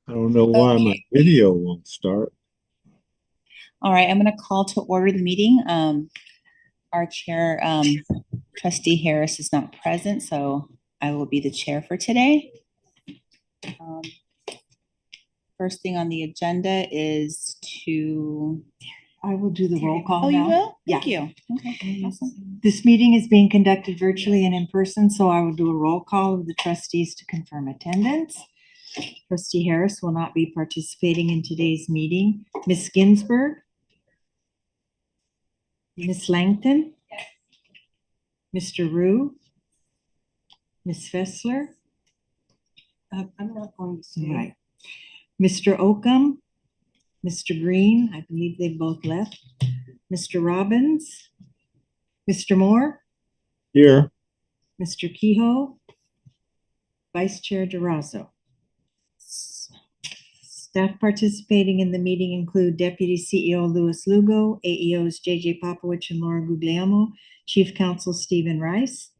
I don't know why my video won't start. All right, I'm going to call to order the meeting. Our chair, Trustee Harris, is not present, so I will be the chair for today. First thing on the agenda is to... I will do the roll call Oh, now. you will? Yeah. Thank you. Okay, awesome. This meeting is being conducted virtually and in person, so I will do a roll call of the trustees to confirm attendance. Trustee Harris will not be participating in today's meeting. Ms. Ginsburg? Ms. Langton? Mr. Rue? Ms. Fessler? I'm not going to say. Right. Mr. Oakham? Mr. Green? I believe they both left. Mr. Robbins? Mr. Moore? Here, Mr. Kehoe? Vice Chair DeRosso. Staff participating in the meeting include Deputy CEO Louis Lugo, AEOs JJ Popowich and Laura Guglielmo, Chief Counsel Stephen Rice.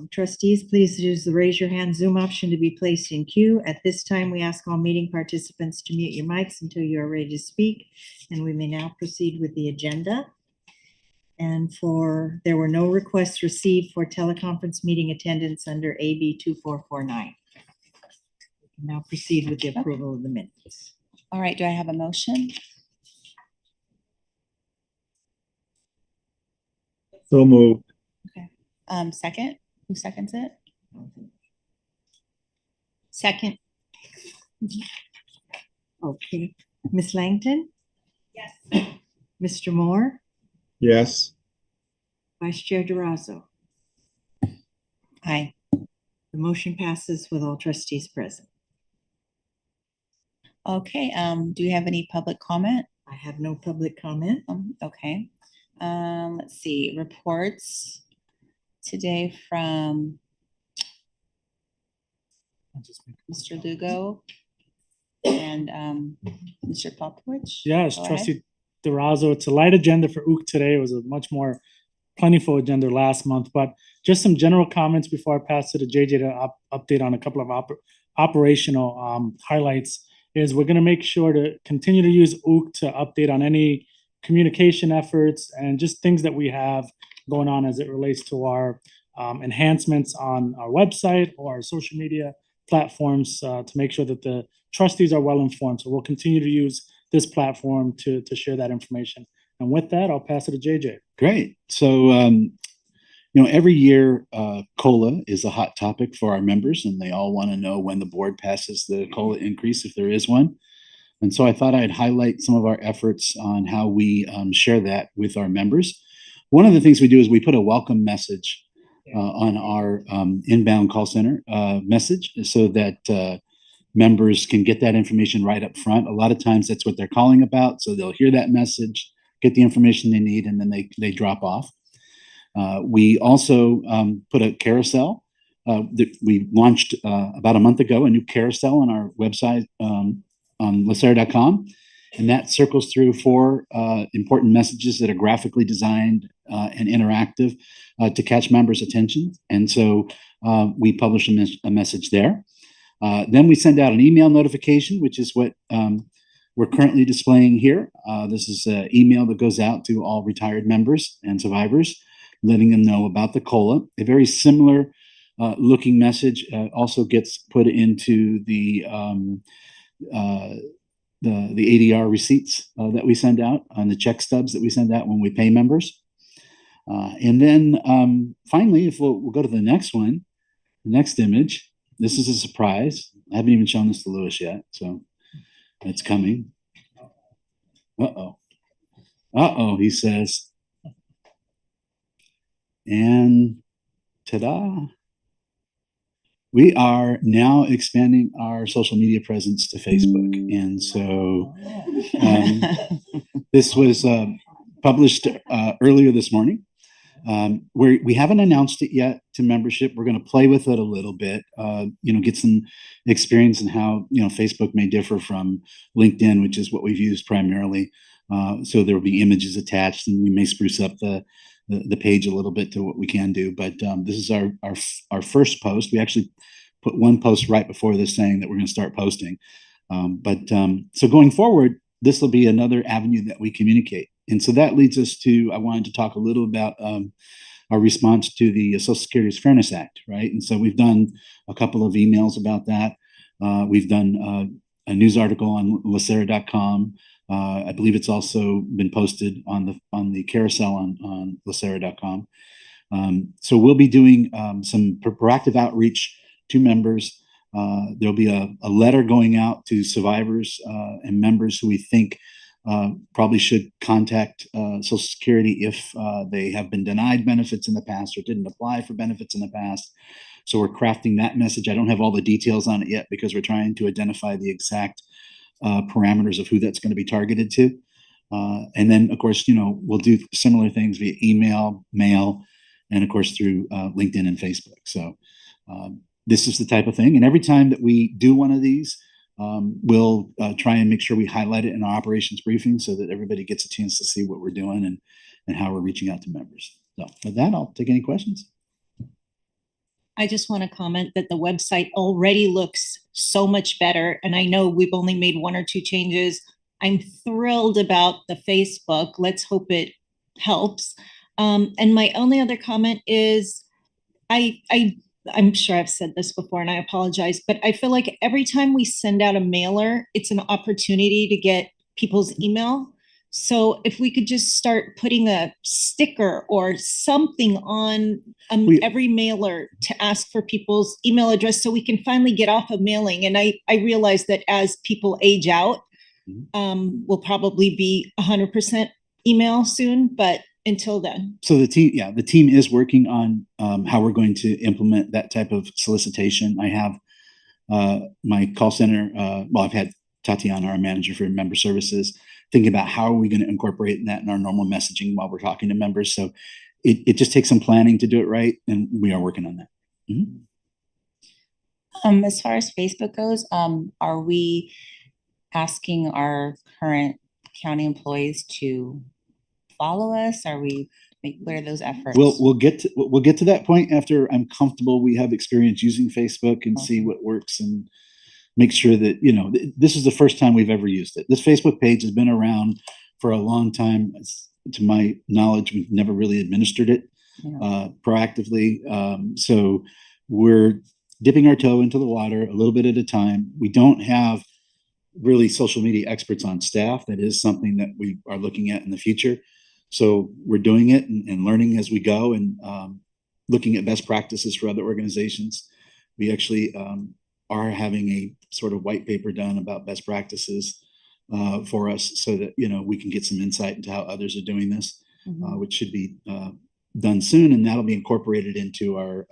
Trustees, please use the raise your hand Zoom option to be placed in queue. At this time, we ask all meeting participants to mute your mics until you are ready to speak, and we may now proceed with the agenda. And there were no requests received for teleconference meeting attendance under AB 2449. We can now proceed with the approval of the minutes. All right, do I have a motion? so moved. Second? Who seconds it? Second. Okay. Ms. Langton? Yes. Mr. Moore? Yes, Vice Chair DeRosso? Aye. The motion passes with all trustees present. Okay, do you have any public comment? I have no public comment. Okay. Let's see, reports today from Mr. Lugo and Mr. Popowich. Yes, Go ahead. Trustee DeRosso. It's a light agenda for OOC today. It was a much more plentiful agenda last month, but just some general comments before I pass to the JJ to update on a couple of operational highlights. Is we're going to make sure to continue to use OOC to update on any communication efforts and just things that we have going on as it relates to our enhancements on our website or our social media platforms to make sure that the trustees are well informed. So we'll continue to use this platform to share that information. And with that, I'll pass it to JJ. Great. So, every year, COLA is a hot topic for our members, and they all want to know when the board passes the COLA increase, if there is one. And so I thought I'd highlight some of our efforts on how we share that with our members. One of the things we do is we put a welcome message on our inbound call center message so that members can get that information right up front. A lot of times that's what they're calling about. So they'll hear that message, get the information they need, and then they drop off. We also put a carousel. We launched about a month ago a new carousel on our website on LACERA.com, and that circles through 4 important messages that are graphically designed and interactive to catch members' attention. And so we publish a message there. Then we send out an email notification, which is what we're currently displaying here. This is an email that goes out to all retired members and survivors, letting them know about the COLA. A very similar looking message also gets put into the ADR receipts that we send out, on the check stubs that we send out when we pay members. And then finally, if we'll go to the next one, the next image. This is a surprise. I haven't even shown this to Louis yet, so it's coming. Uh-oh, he says. And ta-da. We are now expanding our social media presence to Facebook. And so this was published earlier this morning. We haven't announced it yet to membership. We're going to play with it a little bit, get some experience in how, Facebook may differ from LinkedIn, which is what we've used primarily. So there will be images attached, and we may spruce up the page a little bit to what we can do. But this is our first post. We actually put one post right before this saying that we're going to start posting. So going forward, this will be another avenue that we communicate. And so that leads us to, I wanted to talk a little about our response to the Social Security's Fairness Act, right? And so we've done a couple of emails about that. We've done a news article on LACERA.com. I believe it's also been posted on the carousel on LACERA.com. So we'll be doing some proactive outreach to members. There'll be a letter going out to survivors and members who we think probably should contact Social Security if they have been denied benefits in the past or didn't apply for benefits in the past. So we're crafting that message. I don't have all the details on it yet because we're trying to identify the exact parameters of who that's going to be targeted to. And then, of course, we'll do similar things via email, mail, and of course through LinkedIn and Facebook. So this is the type of thing. And every time that we do one of these, we'll try and make sure we highlight it in our operations briefing so that everybody gets a chance to see what we're doing and how we're reaching out to members. So with that, I'll take any questions. I just want to comment that the website already looks so much better. And I know we've only made 1 or 2 changes. I'm thrilled about the Facebook. Let's hope it helps. And my only other comment is I'm sure I've said this before and I apologize, but I feel like every time we send out a mailer, it's an opportunity to get people's email. So if we could just start putting a sticker or something on every mailer to ask for people's email address so we can finally get off of mailing. And I realize that as people age out, we'll probably be 100% email soon, but until then. So the team is working on how we're going to implement that type of solicitation. I have my call center, I've had Tatiana, our manager for member services, thinking about how are we going to incorporate that in our normal messaging while we're talking to members. So it just takes some planning to do it right, and we are working on that. As far as Facebook goes, are we asking our current county employees to follow us? Are we, what are those efforts? We'll get to that point after I'm comfortable. We have experience using Facebook and see what works and make sure that, this is the first time we've ever used it. This Facebook page has been around for a long time. To my knowledge, we've never really administered it proactively. So we're dipping our toe into the water a little bit at a time. We don't have really social media experts on staff. That is something that we are looking at in the future. So we're doing it and learning as we go and looking at best practices for other organizations. We actually are having a sort of white paper done about best practices for us so that, we can get some insight into how others are doing this, which should be done soon. And that'll be incorporated into our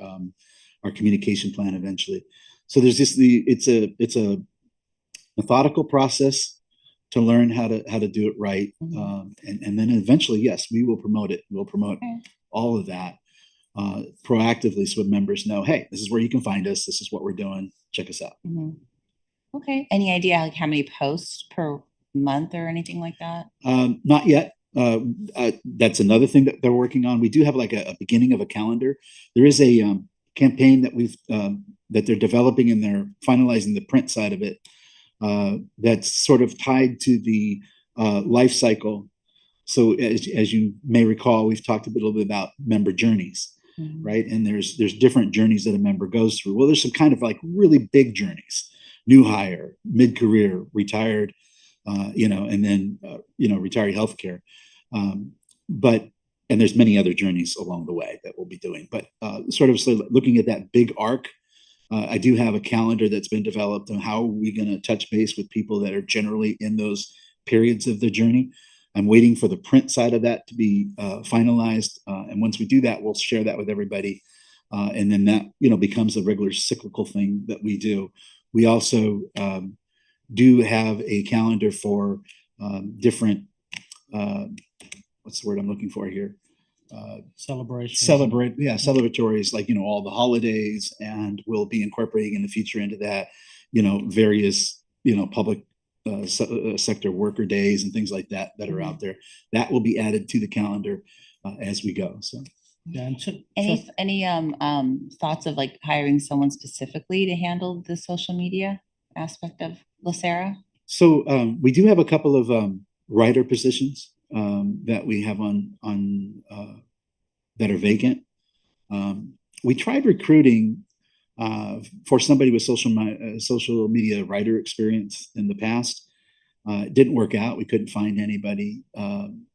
communication plan eventually. So there's just it's a methodical process to learn how to do it right. And then eventually, yes, we will promote it. We'll promote all of that proactively so members know, hey, this is where you can find us. This is what we're doing. Check us out. Okay. Any idea like how many posts per month or anything like that? Not yet. That's another thing that they're working on. We do have like a beginning of a calendar. There is a campaign that that they're developing and they're finalizing the print side of it. That's sort of tied to the life cycle. So as you may recall, we've talked a little bit about member journeys, right? And there's different journeys that a member goes through. Well, there's some kind of like really big journeys: new hire, mid-career, retired, and then retiree healthcare. And there's many other journeys along the way that we'll be doing. But sort of looking at that big arc. I do have a calendar that's been developed on how are we going to touch base with people that are generally in those periods of their journey. I'm waiting for the print side of that to be finalized. And once we do that, we'll share that with everybody. And then that, becomes a regular cyclical thing that we do. We also do have a calendar for different, what's the word I'm looking for here? Celebratories, like, all the holidays, and we'll be incorporating in the future into that, various, public sector worker days and things like that are out there. That will be added to the calendar as we go. So Yeah. Any thoughts of like hiring someone specifically to handle the social media? aspect of LACERA? So we do have a couple of writer positions that we have on that are vacant. We tried recruiting for somebody with social media writer experience in the past. It didn't work out. We couldn't find anybody.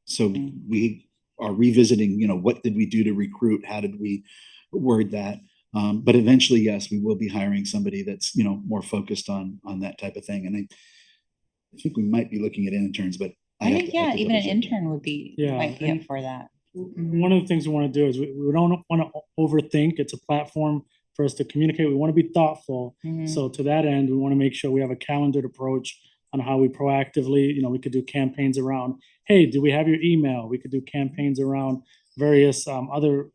So we are revisiting, what did we do to recruit? How did we word that? But eventually, yes, we will be hiring somebody that's, more focused on that type of thing. And I think we might be looking at interns, but I think, yeah, even an double check that. intern would be, Yeah, might be up and- for that. One of the things we want to do is we don't want to overthink. It's a platform for us to communicate. We want to be thoughtful. Mhm. So to that end, we want to make sure we have a calendared approach on how we proactively, we could do campaigns around, hey, do we have your email? We could do campaigns around various other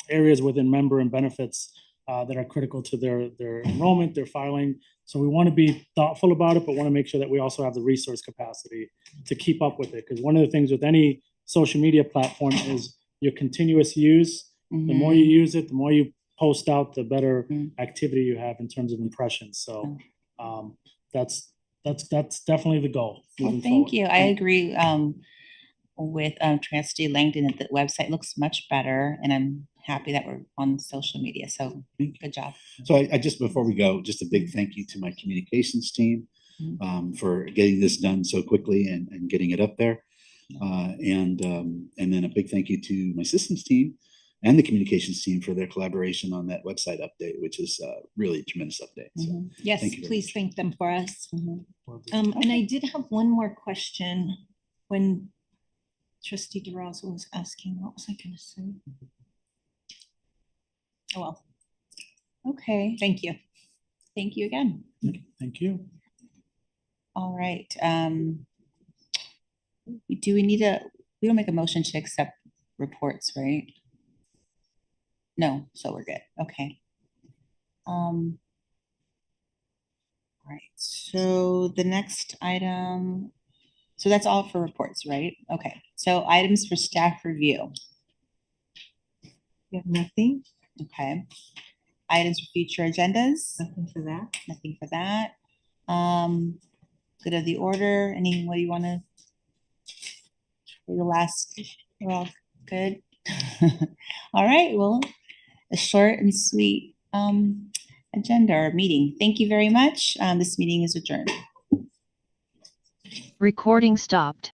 areas within member and benefits that are critical to their enrollment, their filing. So we want to be thoughtful about it, but want to make sure that we also have the resource capacity to keep up with it. Because one of the things with any social media platform is your continuous use. The more you use it, the more you post out, the better activity you have in terms of impressions. So that's definitely the goal. Well, moving thank forward. you. I agree with Trustee Langdon that the website looks much better, and I'm happy that we're on social media. So good job. So I just, before we go, just a big thank you to my communications team for getting this done so quickly and getting it up there. And then a big thank you to my systems team and the communications team for their collaboration on that website update, which is really a tremendous update. So Yes, thank you very please much. thank them for us. Mhm. And I did have one more question when Trustee DeRosa was asking, what was I gonna say? Oh, well, Okay, thank you. thank you again. Thank you. All right. Do we don't make a motion to accept reports, right? No, so we're good. Okay. All right, so the next item, so that's all for reports, right? Okay, so items for staff review. You have nothing? Okay. Items for future agendas, Nothing for that? nothing for that. Good of the order, anybody want to? The last, we're all good. All right, well, a short and sweet agenda or meeting. Thank you very much. This meeting is adjourned. Recording stopped.